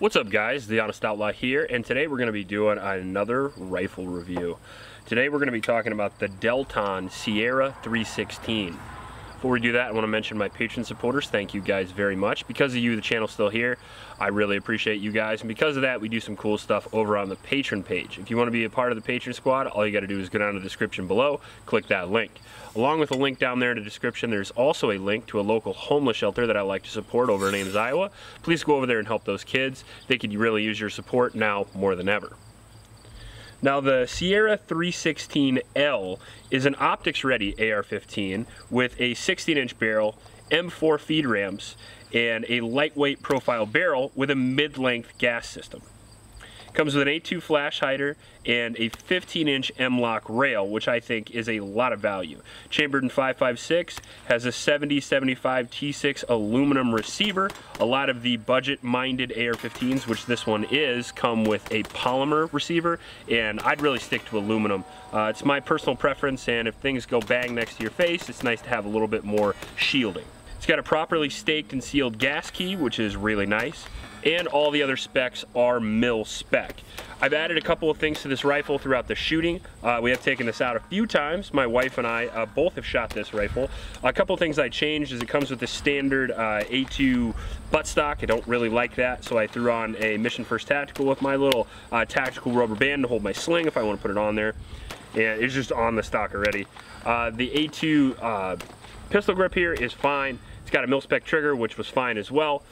What's up guys, the Honest Outlaw here, and today we're going to be doing another rifle review. Today we're going to be talking about the Delton Sierra 316. Before we do that, I want to mention my patron supporters. Thank you guys very much. Because of you, the channel's still here. I really appreciate you guys, and because of that, we do some cool stuff over on the patron page. If you want to be a part of the patron squad, all you got to do is go down to the description below, click that link. Along with the link down there in the description, there's also a link to a local homeless shelter that I like to support over in Ames, Iowa. Please go over there and help those kids. They could really use your support now more than ever. Now the Sierra 316L is an optics-ready AR-15 with a 16-inch barrel, M4 feed rams, and a lightweight profile barrel with a mid-length gas system. Comes with an A2 flash hider and a 15-inch Mlok rail, which I think is a lot of value. Chambered in 5.56, has a 70-75 T6 aluminum receiver. A lot of the budget-minded AR-15s, which this one is, come with a polymer receiver, and I'd really stick to aluminum. It's my personal preference, and if things go bang next to your face, it's nice to have a little bit more shielding. It's got a properly staked and sealed gas key, which is really nice. And all the other specs are mil spec. I've added a couple of things to this rifle throughout the shooting. We have taken this out a few times. My wife and I both have shot this rifle. A couple of things I changed is it comes with the standard A2 buttstock. I don't really like that, so I threw on a Mission First Tactical with my little tactical rubber band to hold my sling if I want to put it on there. And it's just on the stock already. The A2 pistol grip here is fine. It's got a mil spec trigger, which was fine as well.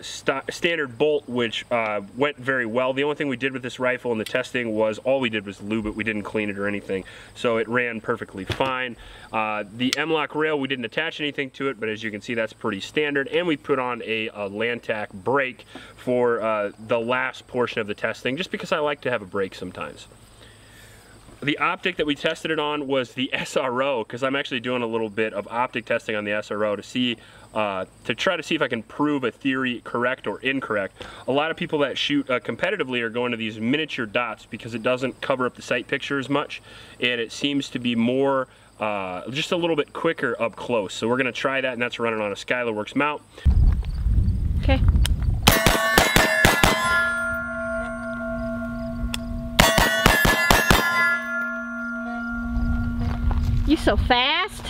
Standard bolt, which went very well. The only thing we did with this rifle in the testing was all we did was lube it. We didn't clean it or anything, so it ran perfectly fine. The Mlok rail, we didn't attach anything to it, but as you can see, that's pretty standard. And we put on a Lantac brake for the last portion of the testing, just because I like to have a brake sometimes. The optic that we tested it on was the SRO, because I'm actually doing a little bit of optic testing on the SRO to see, to try to see if I can prove a theory correct or incorrect. A lot of people that shoot competitively are going to these miniature dots because it doesn't cover up the sight picture as much, and it seems to be more, just a little bit quicker up close. So we're going to try that, and that's running on a Skylarworks mount. Okay. You so fast.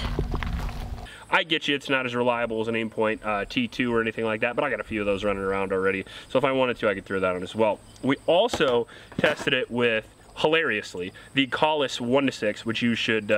I get you, it's not as reliable as an Aimpoint T2 or anything like that, but I got a few of those running around already. So if I wanted to, I could throw that on as well. We also tested it with, hilariously, the Collis 1-6, which you should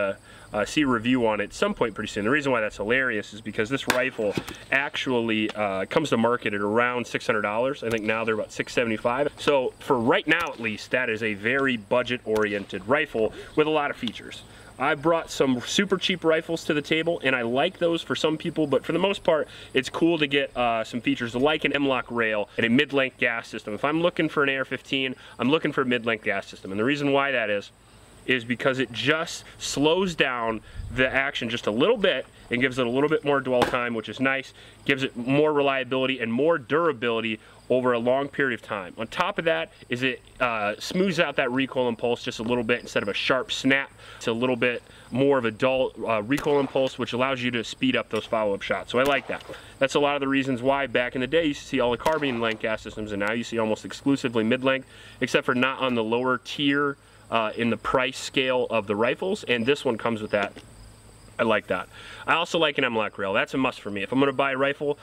see a review on at some point pretty soon. The reason why that's hilarious is because this rifle actually comes to market at around $600. I think now they're about $675. So for right now at least, that is a very budget-oriented rifle with a lot of features. I brought some super cheap rifles to the table, and I like those for some people, but for the most part, it's cool to get some features like an Mlok rail and a mid-length gas system. If I'm looking for an AR-15, I'm looking for a mid-length gas system, and the reason why that is because it just slows down the action just a little bit and gives it a little bit more dwell time, which is nice, gives it more reliability and more durability over a long period of time. On top of that is it smooths out that recoil impulse just a little bit. Instead of a sharp snap, it's a little bit more of a dull recoil impulse, which allows you to speed up those follow-up shots. So I like that. That's a lot of the reasons why back in the day you used to see all the carbine length gas systems, and now you see almost exclusively mid-length, except for not on the lower tier in the price scale of the rifles, and this one comes with that. I like that. I also like an Mlok rail. That's a must for me. If I'm going to buy a rifle,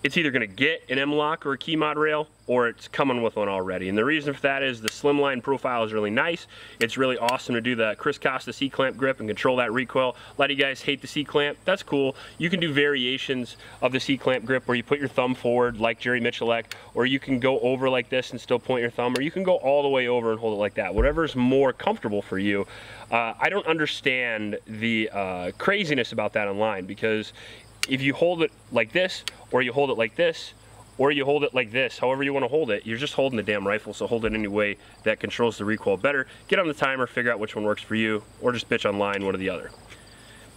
it's either going to get an Mlok or a key mod rail, or it's coming with one already. And the reason for that is the Slimline Profile is really nice. It's really awesome to do the Chris Costa C-clamp grip and control that recoil. A lot of you guys hate the C-clamp. That's cool. You can do variations of the C-clamp grip where you put your thumb forward like Jerry Michalek, or you can go over like this and still point your thumb, or you can go all the way over and hold it like that. Whatever's more comfortable for you. I don't understand the craziness about that online, because if you hold it like this, or you hold it like this, or you hold it like this, however you want to hold it, you're just holding the damn rifle, so hold it any way that controls the recoil better. Get on the timer, figure out which one works for you, or just bitch online, one or the other.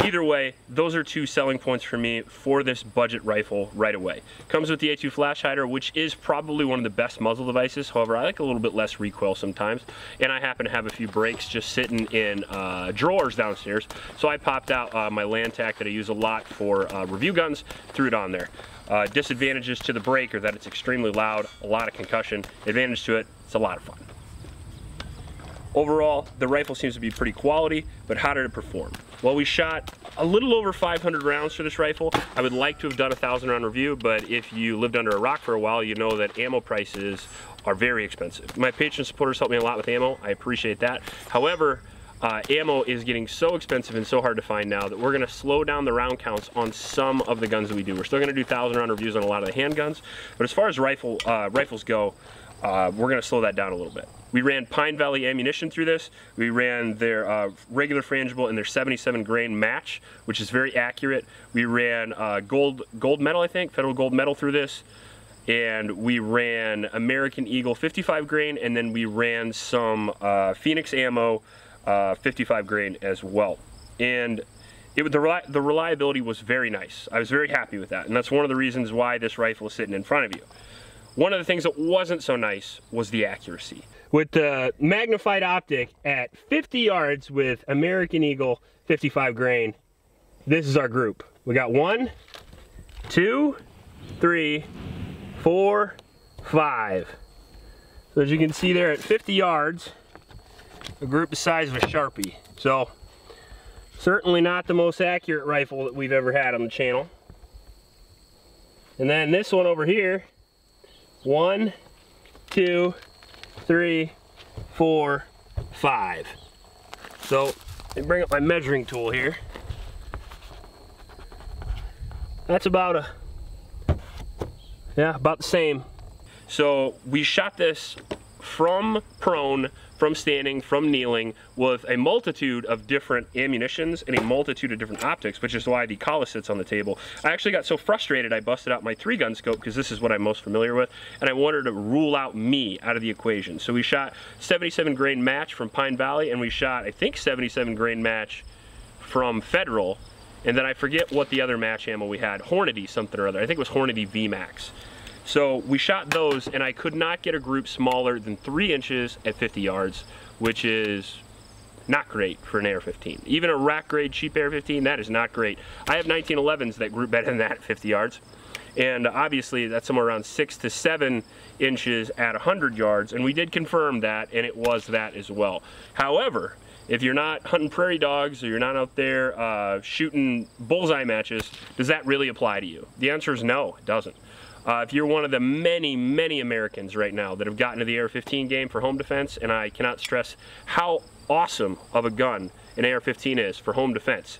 Either way, those are two selling points for me for this budget rifle right away. Comes with the A2 flash hider, which is probably one of the best muzzle devices. However, I like a little bit less recoil sometimes, and I happen to have a few brakes just sitting in drawers downstairs. So I popped out my Lantac that I use a lot for review guns, threw it on there. Disadvantages to the break are that it's extremely loud, a lot of concussion. Advantage to it, it's a lot of fun. Overall, the rifle seems to be pretty quality, but how did it perform? Well, we shot a little over 500 rounds for this rifle. I would like to have done a 1,000 round review, but if you lived under a rock for a while, you know that ammo prices are very expensive. My patron supporters help me a lot with ammo. I appreciate that. However, ammo is getting so expensive and so hard to find now that we're gonna slow down the round counts on some of the guns that we do. We're still gonna do 1,000 round reviews on a lot of the handguns, but as far as rifles go, we're gonna slow that down a little bit. We ran Pine Valley ammunition through this. We ran their regular frangible and their 77 grain match, which is very accurate. We ran gold medal, I think, federal gold medal through this. And we ran American Eagle 55 grain, and then we ran some Phoenix ammo 55 grain as well. And the reliability was very nice. I was very happy with that, and that's one of the reasons why this rifle is sitting in front of you. One of the things that wasn't so nice was the accuracy. With the magnified optic at 50 yards with American Eagle 55 grain, this is our group. We got 1, 2, 3, 4, 5. So as you can see there at 50 yards, a group the size of a Sharpie. So certainly not the most accurate rifle that we've ever had on the channel. And then this one over here, 1, 2, 3, 4, 5. So let me bring up my measuring tool here. That's about about the same. So we shot this from prone, from standing, from kneeling, with a multitude of different ammunitions and a multitude of different optics, which is why the Kala sits on the table. I actually got so frustrated I busted out my 3-gun scope, because this is what I'm most familiar with, and I wanted to rule out me out of the equation. So we shot 77 grain match from Pine Valley, and we shot, I think, 77 grain match from Federal, and then I forget what the other match ammo we had, Hornady something or other. I think it was Hornady VMAX. So we shot those, and I could not get a group smaller than 3 inches at 50 yards, which is not great for an AR-15. Even a rack grade cheap AR-15, that is not great. I have 1911s that group better than that at 50 yards. And obviously that's somewhere around 6 to 7 inches at 100 yards, and we did confirm that, and it was that as well. However, if you're not hunting prairie dogs, or you're not out there shooting bullseye matches, does that really apply to you? The answer is no, it doesn't. If you're one of the many, many Americans right now that have gotten to the AR-15 game for home defense, and I cannot stress how awesome of a gun an AR-15 is for home defense,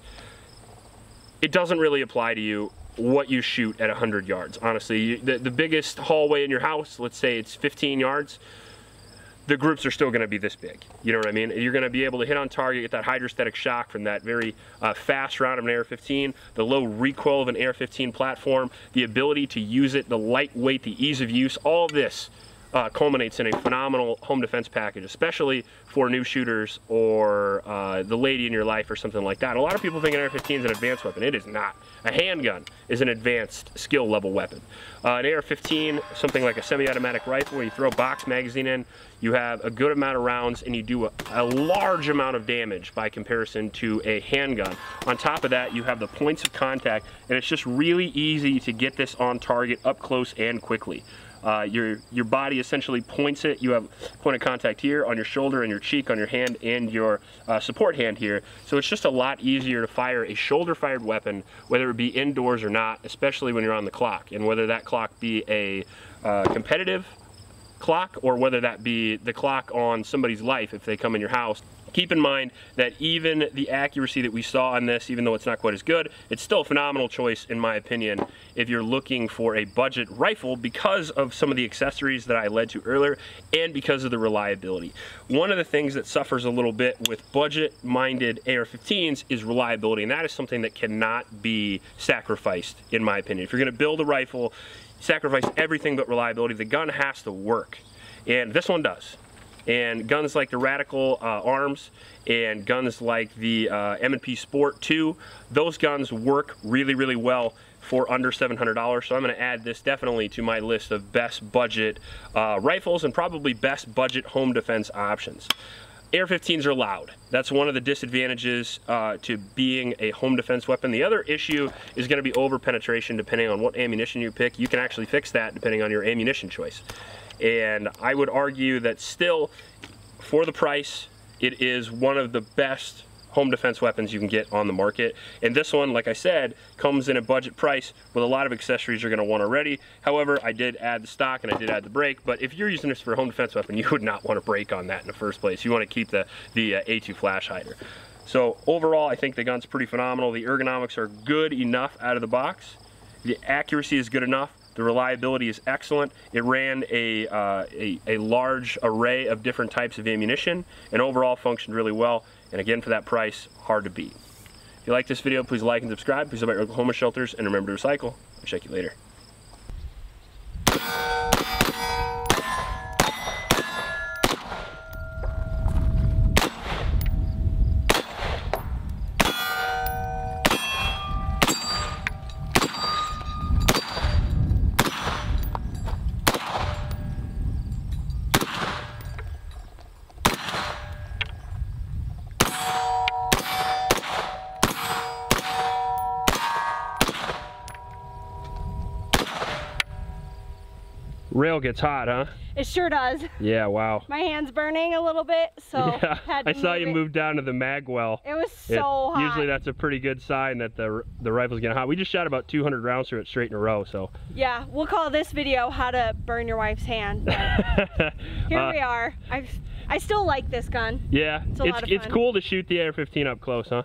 it doesn't really apply to you what you shoot at 100 yards. Honestly, the biggest hallway in your house, let's say it's 15 yards, the groups are still gonna be this big. You know what I mean? You're gonna be able to hit on target, get that hydrostatic shock from that very fast round of an AR-15, the low recoil of an AR-15 platform, the ability to use it, the lightweight, the ease of use, all of this culminates in a phenomenal home defense package, especially for new shooters or the lady in your life or something like that. A lot of people think an AR-15 is an advanced weapon. It is not. A handgun is an advanced skill level weapon. An AR-15, something like a semi-automatic rifle where you throw a box magazine in, you have a good amount of rounds and you do a large amount of damage by comparison to a handgun. On top of that, you have the points of contact, and it's just really easy to get this on target up close and quickly. Your body essentially points it. You have point of contact here on your shoulder and your cheek, on your hand and your support hand here. So it's just a lot easier to fire a shoulder-fired weapon, whether it be indoors or not, especially when you're on the clock, and whether that clock be a competitive clock or whether that be the clock on somebody's life if they come in your house. Keep in mind that even the accuracy that we saw on this, even though it's not quite as good, it's still a phenomenal choice in my opinion if you're looking for a budget rifle because of some of the accessories that I led to earlier and because of the reliability. One of the things that suffers a little bit with budget-minded AR-15s is reliability, and that is something that cannot be sacrificed in my opinion. If you're going to build a rifle, sacrifice everything but reliability. The gun has to work, and this one does. And guns like the Radical arms and guns like the M&P Sport 2, those guns work really, really well for under $700. So I'm going to add this definitely to my list of best budget rifles and probably best budget home defense options. AR-15s are loud. That's one of the disadvantages to being a home defense weapon. The other issue is going to be over penetration depending on what ammunition you pick. You can actually fix that depending on your ammunition choice. And I would argue that still, for the price, it is one of the best home defense weapons you can get on the market. And this one, like I said, comes in a budget price with a lot of accessories you're going to want already. However, I did add the stock and I did add the brake, but if you're using this for a home defense weapon, you would not want to brake on that in the first place. You want to keep the A2 flash hider. So overall, I think the gun's pretty phenomenal. The ergonomics are good enough out of the box. The accuracy is good enough. The reliability is excellent. It ran a large array of different types of ammunition and overall functioned really well. And again, for that price, hard to beat. If you like this video, please like and subscribe. Please help out your Oklahoma shelters and remember to recycle. I'll check you later. Rail gets hot, huh? It sure does. Yeah, wow. My hand's burning a little bit, so yeah, had to I saw you move move down to the mag well. It was so hot. Usually that's a pretty good sign that the rifle's getting hot. We just shot about 200 rounds through it straight in a row, so. Yeah, we'll call this video how to burn your wife's hand. But here we are. I still like this gun. Yeah, it's cool to shoot the AR-15 up close, huh?